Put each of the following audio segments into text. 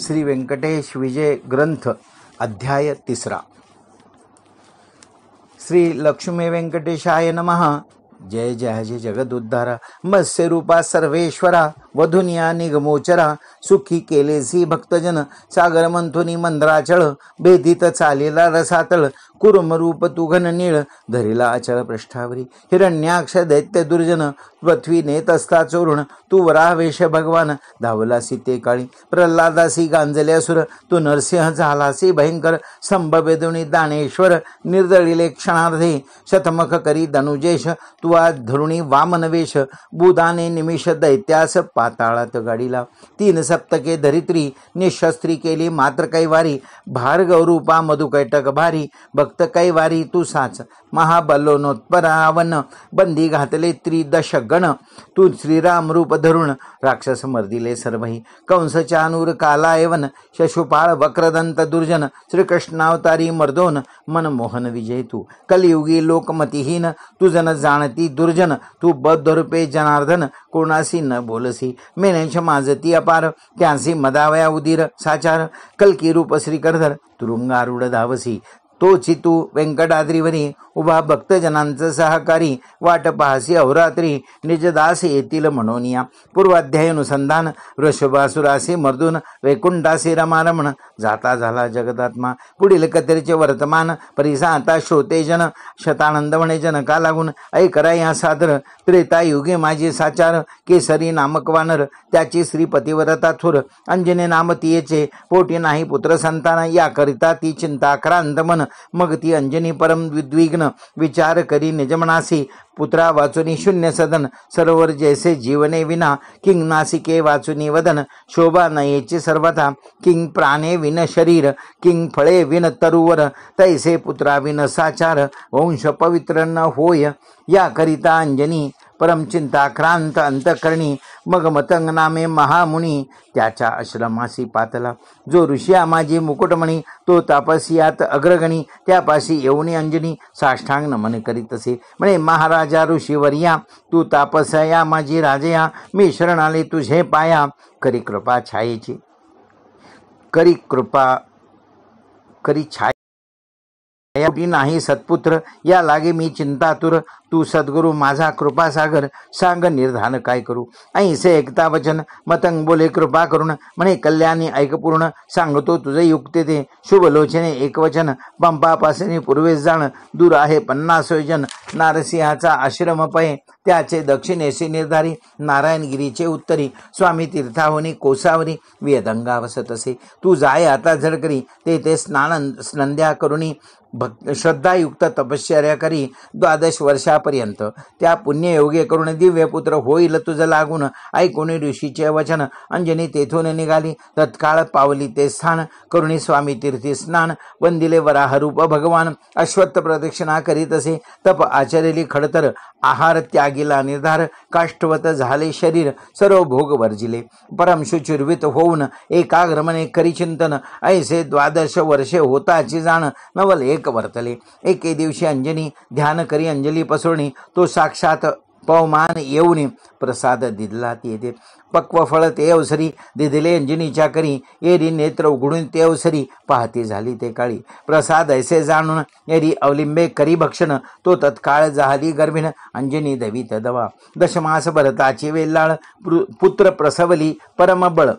श्री व्यंकटेश विजय ग्रंथ अध्याय 3। श्री लक्ष्मी व्यंकटेशाय नमः। जय जय जय जगदुद्धारा मत्स्य रूपा सर्वेश्वरा वधुनिया निगमोचरा सुखी केलेसी भक्तजन सागर मंथुनी मंद्राचळ भेदित चालेला रसातळ कुर्म रूप तू घन नीळ धरिला अचळ पृष्ठावरी हिरण्याक्ष दैत्य दुर्जन पृथ्वी नेत असता चोरुण तू वरावेश भगवान धावला सीते काळी प्रल्हादासी गांजले असुर तू नरसिंह झालासी भयंकर संभवेदुनी दानेश्वर निर्दळिले क्षणार्धे शतमख करी धनुजेश तू आज धरुणी वामन वेश बुधाने निमिष दैत्यास पाताळात गाडीला 3 सप्तके धरित्री निशस्त्री केली मात्र कैवारी भार्गव रूपा मधुकैटक भारी भक्त कैवारी तू साच महाबलोनोत्परावन बंदी घातले त्रिदश गण तू श्रीराम रूप धरुण राक्षस मर्दिले सर्वही कंस चानूर कालायवन शशुपाळ वक्रदंत दुर्जन श्रीकृष्णावतारी मर्दोन मनमोहन विजय तू कलियुगी लोकमतिहीन तुझन जाणती दुर्जन तू बद्ध रूपे जनार्दन कोणासी न बोलसी मेनेश माजती अपार त्यांसी मदावया उदीर साचार कल्की रूप श्रीकरधर तुरुंगारूढ धावसी तोची तू व्यंकटाद्रीवरी उभा भक्तजनांचं सहकारी वाट पाहसी अहोरात्री निजदास येतील म्हणोनिया पूर्वाध्याय अनुसंधान वृषभासुरासी मर्दून वैकुंठासी रमारमण जाता झाला जगदात्मा पुढील कथेचे वर्तमान परिसा आता श्रोते जन शतानंद म्हणे जनका लागून ऐकरा या सादर त्रेतायुगे माझी साचार केसरी नामक वानर त्याची श्री पतिव्रता थोर अंजने नाम तियेचे पोटी नाही पुत्र संतान याकरिता ती चिंताक्रांत मन मग ती अंजनी परम विद्विग्न विचार करी निजमनासी पुत्रा वाचुनी शून्य सदन सरोवर जैसे जीवने विना किंग नासिके वाचुनी वदन शोभा नयेची सर्वथा किंग प्राणे विन शरीर किंग फळे विन तरुवर तैसे पुत्रा विन साचार वंश पवित्र न होय याकरिता अंजनी परम चिंताक्रांत अंतकरणी मग मतंग नामे महामुनी त्याच्या आश्रमासी पातला जो ऋषिया माझी मुकुटमणी तो तापसियात अग्रगणी त्यापाशी येऊनी अंजनी साष्टांग नमन करीत असे म्हणे महाराजा ऋषीवर्या तू तापसया माझी राजया मी शरण आले तुझे पाया करी कृपा छायेची करी छाय नाही सत्पुत्र या लागे मी चिंतातुर तू सद्गुरु माझा कृपासागर सांग निर्धान काय करू ऐसे ऐकता वचन मतंग बोले कृपा करून म्हणे कल्याणी ऐकपूर्ण सांगतो तुझे युक्ती ते शुभलोचने एकवचन पंपापासून पूर्वेस जाण दूर आहे 50 योजन नारसिंहाचा आश्रम पये त्याचे दक्षिणेशी निर्धारी नारायणगिरीचे उत्तरी स्वामी तीर्थावनी कोसावरी वेदंगा वसत असे तू जाय आता झडकरी ते स्नान स्नंद्या करुणी श्रद्धायुक्त तपश्चर्या करी 12 वर्षापर्यंत त्या पुण्ययोगे करून दिव्य पुत्र होईल तुझं लागून ऐकून ऋषीचे वचन अंजनी तेथून निघाली तत्काळ पावली ते स्थान करुणी स्वामी तीर्थी स्नान वंदिले वराहरूप भगवान अश्वत्थ प्रदक्षिणा करीत असे तप आचरेली खडतर आहार त्यागीला निर्धार काष्ठवत झाले शरीर सर्व भोग वर्जिले परम शुचिर्वित होऊन एकाग्रमने करी चिंतन ऐसे 12 वर्षे होताची जाण नवल एक वर्तले एके दिवशी अंजनी ध्यान करी अंजली पसरणी तो साक्षात पवमान येऊन प्रसाद दिदला येते पक्व फळ ते अवसरी दिदिले अंजनीच्या करी एरी नेत्र उघडून ते अवसरी पाहती झाली ते काळी प्रसाद ऐसे जाणून एरी अवलिंबे करी भक्षण तो तत्काळ झाली गर्भिण अंजनी दवीत दवा 10 मास भरताची वेल्लाळ पुत्र प्रसवली परमबळ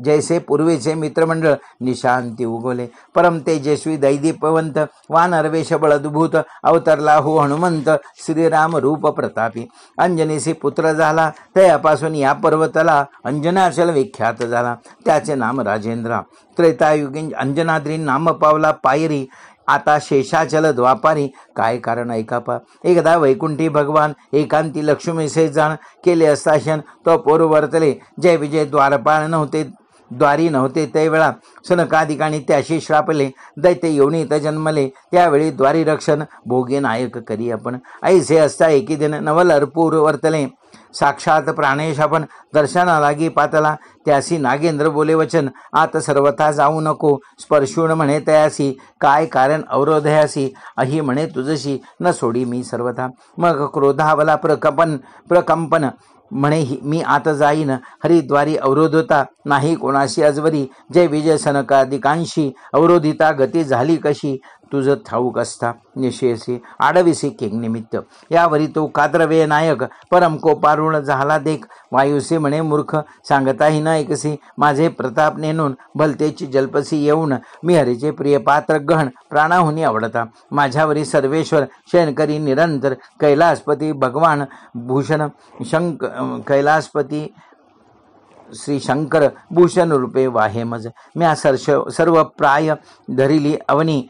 जैसे पूर्वीचे मित्रमंडळ निशांती उगवले परम तेजस्वी दैदीपवंत वानरवेश बळदभूत अवतरला हो हनुमंत श्रीराम रूप प्रतापी अंजनीसी पुत्र झाला त्यापासून या पर्वताला अंजनाचल विख्यात झाला त्याचे नाम राजेंद्र त्रेतायुगीन अंजनाद्री नाम पावला पायरी आता शेषाचल द्वापारी काय कारण ऐकापा एकदा वैकुंठी भगवान एकांती लक्ष्मीसे जाण केले असताशन तो पोर वर्तले जय विजय द्वारपाळ नव्हते द्वारी नव्हते त्यावेळा सनकादिकांनी त्याशी श्रापले दैत्य योनीत जन्मले त्यावेळी द्वारी रक्षण भोगे नायक करी आपण ऐसे असता एकी दिन नवल अर्पूर वर्तले साक्षात प्राणेश आपण दर्शना लागी पातला त्यासी नागेंद्र बोले वचन आत सर्वथा जाऊ नको स्पर्शून म्हणे तयासी काय कारण अवरोधयासी अही म्हणे तुझशी न सोडी मी सर्वथा मग क्रोधावला प्रकंपन म्हणे मी आत जाईन हरिद्वारी अवरोध होता नाही कोणाशी अजवरी जय विजय सनकादिकांशी अवरोधिता गती झाली कशी तुझ ठाऊक असता निशेसी आडविसी केंग निमित्त यावरी तो काद्रवेय नायक परम कोपारुण झाला देख वायुसे म्हणे मूर्ख सांगताही न ऐकसी माझे प्रताप नेनून भलतेची जल्पसी येऊन मी हरीचे प्रिय पात्र गहन प्राणाहुनी आवडता माझ्यावरी सर्वेश्वर शयनकरी निरंतर कैलासपती भगवान भूषण कैलासपती श्री शंकर भूषण रूपे वाहे मज म्या सर्व प्राय धरिली अवनी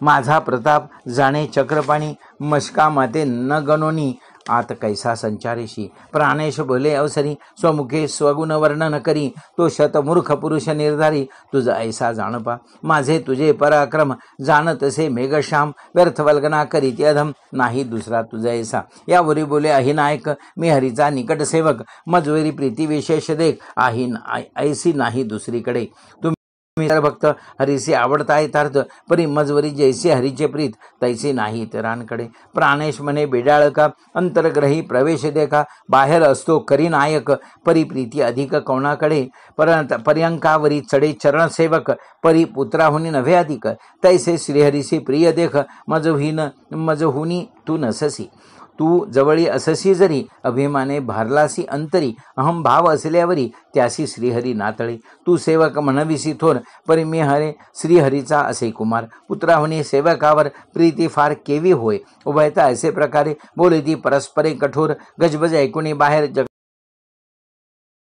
माझा प्रताप जाणे चक्रपाणी मशका माते न गणोनी आत कैसा संचारेशी प्राणेश बोले अवसरी स्वमुखे स्वगुण वर्णन करी तो शतमूर्ख पुरुष निर्धारी तुझ ऐसा जाणपा माझे तुझे पराक्रम जाणतसे मेघश्याम व्यर्थ वल्गना करीत अधम नाही दुसरा तुझा ऐसा यावरी बोले अहिनायक मी हरीचा निकट सेवक मजवरी प्रीती विशेष देख ऐसी नाही दुसरीकडे तुम्ही भक्त हरीसे आवडता यथार्थ परी मजवरी जैसे हरीचे प्रीत तैसे नाही इतरांकडे प्राणेश म्हणे बेडाळ का अंतर्ग्रही प्रवेश देखा बाहेर असतो करी नायक परी प्रीती अधिक कोणाकडे पर्यंकावरी चढे चरण सेवक परी पुत्राहुनी नव्हे अधिक तैसे श्रीहरीसी प्रिय देख मजहुनी तू नससी तू जवळी अससी जरी अभिमाने भारलासी अंतरी अहम भाव असल्यावरी त्यासी श्रीहरी नातळे तू सेवक म्हणविसी थोर परी मी हरे श्रीहरीचा असे कुमार पुत्राहुनी सेवकावर प्रीती फार केवी होय उभयता असे प्रकारे बोले ती परस्परे कठोर गजबज ऐकुणी बाहेर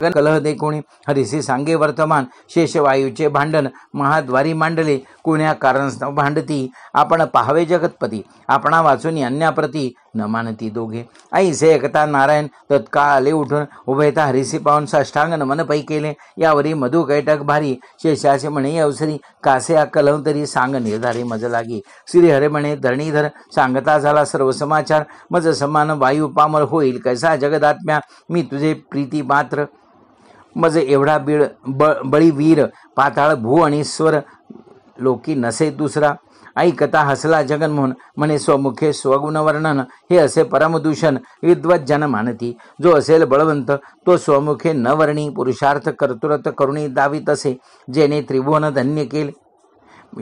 कलह देखोणी हरीसी सांगे वर्तमान शेषवायूचे भांडण महाद्वारी मांडले कोण्या कारण भांडती आपण पाहावे जगतपती आपणा वाचून अन्याप्रती न मानती दोघे ऐसे एकता नारायण तत्काळ आले उठून उभयता हरीसी पाहून साष्टांग नमन पै केले यावरी मधु कैटक भारी शेषाचे म्हणे अवसरी कासे कलह तरी सांग निर्धारी मज लागी श्रीहरे म्हणे धरणीधर सांगता झाला सर्व समाचार मज समान वायू पामर होईल कैसा जगदात्म्या मी तुझे प्रीती मात्र मज एवढा बळी वीर पाताळ भू आणि स्वर लोकी नसे दुसरा ऐकता हसला जगनमोहन म्हणे स्वमुखे स्वगुण वर्णन हे असे परमदूषण विद्वत जन मानती जो असेल बळवंत तो स्वमुखे न वर्णी पुरुषार्थ कर्तुरत करुणी दावीत असे जेने त्रिभुवन धन्य केले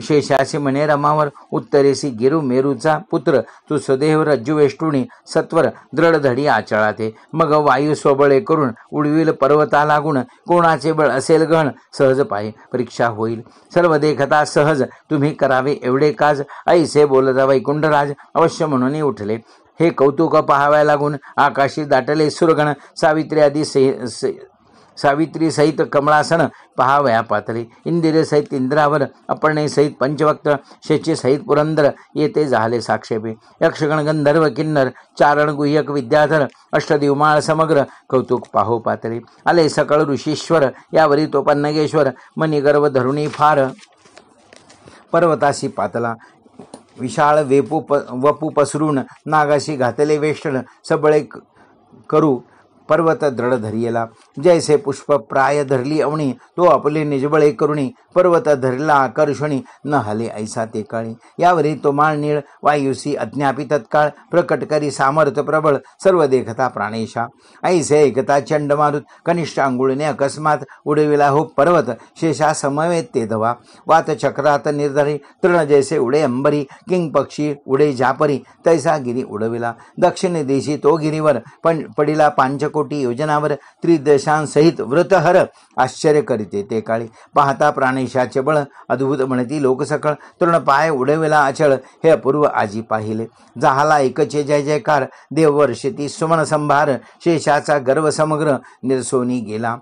शेषाशी म्हणे रमावर उत्तरेसी गिरू मेरूचा पुत्र तू सदैव रज्जुवेष्टुणी सत्वर दृढधडी आचळाते मग वायू स्वबळे करून उडविल पर्वता लागून कोणाचे बळ असेल गण सहज पाहे परीक्षा होईल सर्व देखता सहज तुम्ही करावे एवढे काज ऐसे बोलता वैकुंठराज अवश्य म्हणून उठले हे कौतुक पाहाव्या लागून आकाशी दाटले सुरगण सावित्री सहित कमळासन पहावया पातळी इंदिरे सहित इंद्रावर अपर्णे सहित पंचवक्त शेची सहित पुरंदर येते झाले साक्षेपे यक्षगण गंधर्व किन्नर चारण गुह्यक विद्याधर अष्टदिवमाळ समग्र कौतुक पाहो पातळी आले सकळ ऋषीश्वर यावरी तो पन्नगेश्वर मनी गर्व धरुणी फार पर्वताशी पातला विशाळ वपू पसरून नागाशी घातले वेष्टन सबळे करू पर्वत दृढ धरियला जैसे पुष्प प्राय धरली अवणी तो आपले निजबळे करुणी पर्वत धरला आकर्षणी न हले ऐसा ते काळी यावरी तो माळ नीळ वायुसी अज्ञापी तत्काळ प्रकट करी सामर्थ प्रबळ सर्व देखता प्राणेशा ऐसे ऐकता चंड मारुत कनिष्ठ अंगुळीने अकस्मात उडविला हो पर्वत शेषा समवेत ते धवा वात चक्रात निर्धारी तृण जैसे उडे अंबरी किंग पक्षी उडे जापरी तैसा गिरी उडविला दक्षिण देशी तो गिरीवर पण पडिला पांचकोटी योजनावर त्रिदेशांसहित व्रतहर आश्चर्य करीते ते काळी पाहता प्राणेशाचे बळ अद्भुत म्हणती लोकसकळ तृण पाय उडविला अचळ हे अपूर्व आजी पाहिले जाहाला एकचे जय जयकार देव वर्षती सुमन संभार शेषाचा गर्व समग्र निरसोनी गेला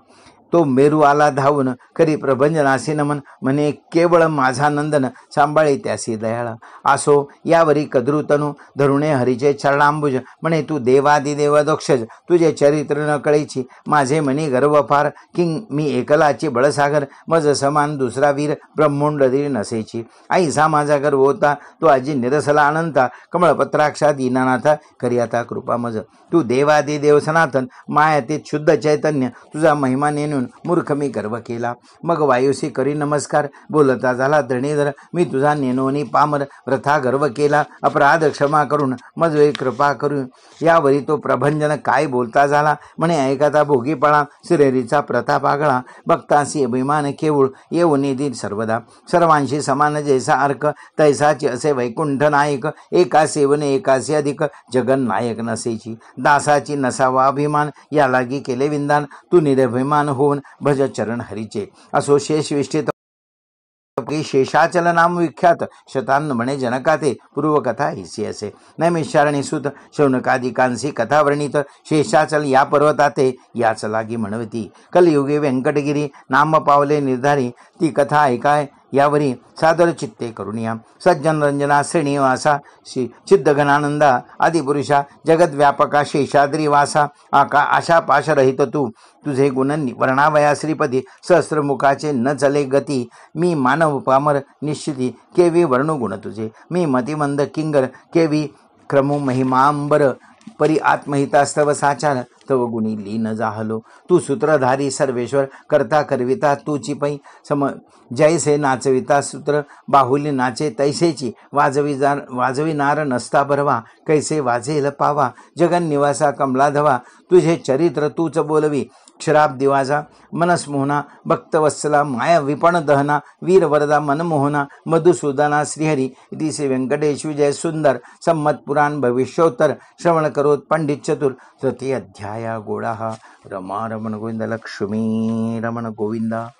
तो मेरू आला धावून करी प्रभंजनासी नमन म्हणे केवळ माझा नंदन सांभाळे त्यासी दयाळ आसो यावरी कद्रुतनु धरुणे हरीचे चरणांबुज म्हणे तू देवादिदेव दक्षज तुझे चरित्र न कळेची माझे मनी गर्व फार किंग मी एकलाची बळसागर मज समान दुसरा वीर ब्रह्मोंडरी नसेची आईसा माझा गर्व होता तो आजी निरसला अनंता कमळपत्राक्षा दीनानाथ करी आता कृपा मज तू देवादिदेव सनातन मायातीत शुद्ध चैतन्य तुझा महिमा नेनु म्हणून मूर्ख मी गर्व केला. मग वायुसी करी नमस्कार, बोलता झाला धरणीधर, मी तुझा नेनोनी पामर, व्रथा गर्व केला, अपराध क्षमा करून मजवे कृपा करून. यावरी तो प्रभंजन काय बोलता झाला, म्हणे ऐकता भोगीपळा, श्रेरीचा प्रताप आगळा, भक्तांशी अभिमान केवळ, येऊन दिन सर्वदा, सर्वांशी समान जैसा अर्क, तैसाची असे वैकुंठ नायक, एका सेवने एकासी अधिक, जगन नायक नसेची, दासाची नसावा अभिमान, या लागी केले विंदान, तू निरभिमान होऊन भज चरण हरीचे. असो शेष विष्ठित शेषाचल नाम विख्यात, शतान्न म्हणे जनकाते, पूर्वकथा हिसी असे. नैमिषारणी सुत शौनकादिकांसी कथा वर्णित, शेषाचल या पर्वताते, याच लागी म्हणवती. कलयुगे व्यंकटगिरी नाम पावले निर्धारी, ती कथा ऐकाय यावरी सादर चित्ते करुणिया. सज्जन रंजना श्रीनिवासा, चिद्दघनानंदा आदिपुरुषा, जगद्व्यापका शेषाद्री वासा, आशा पाश रहित तू, तुझे गुण वर्णावया श्रीपती, सहस्रमुखाचे न चले गती, मी मानव पामर निश्चिती, केवी वर्णुगुण तुझे, मी मतिमंद किंगर, केवी क्रमो महिमांबर, परी आत्महितास्तव साचार, तव गुणी लीन जाहलो. तू सूत्रधारी सर्वेश्वर, करता करविता तूची पै, जैसे नाचविता सूत्र, बाहुली नाचे तैसेची, वाजविनार नसता भरवा, कैसे वाजेल पावा, जगन निवासा कमलाधवा, तुझे चरित्र तूच बोलवी, क्षराब दिवाजा मनस्मोहना, भक्तवत्सला माया विपण दहना, वीर वरदा मनमोहना, मधुसूदना श्रीहरी. इति श्री वेंकटेश विजय सुंदर संमत पुराण भविष्योत्तर श्रवण करोत पंडित चतुर. तृतीय अध्याय गोड़ा. रमा रमण गोविंद, लक्ष्मी रमण गोविंदा.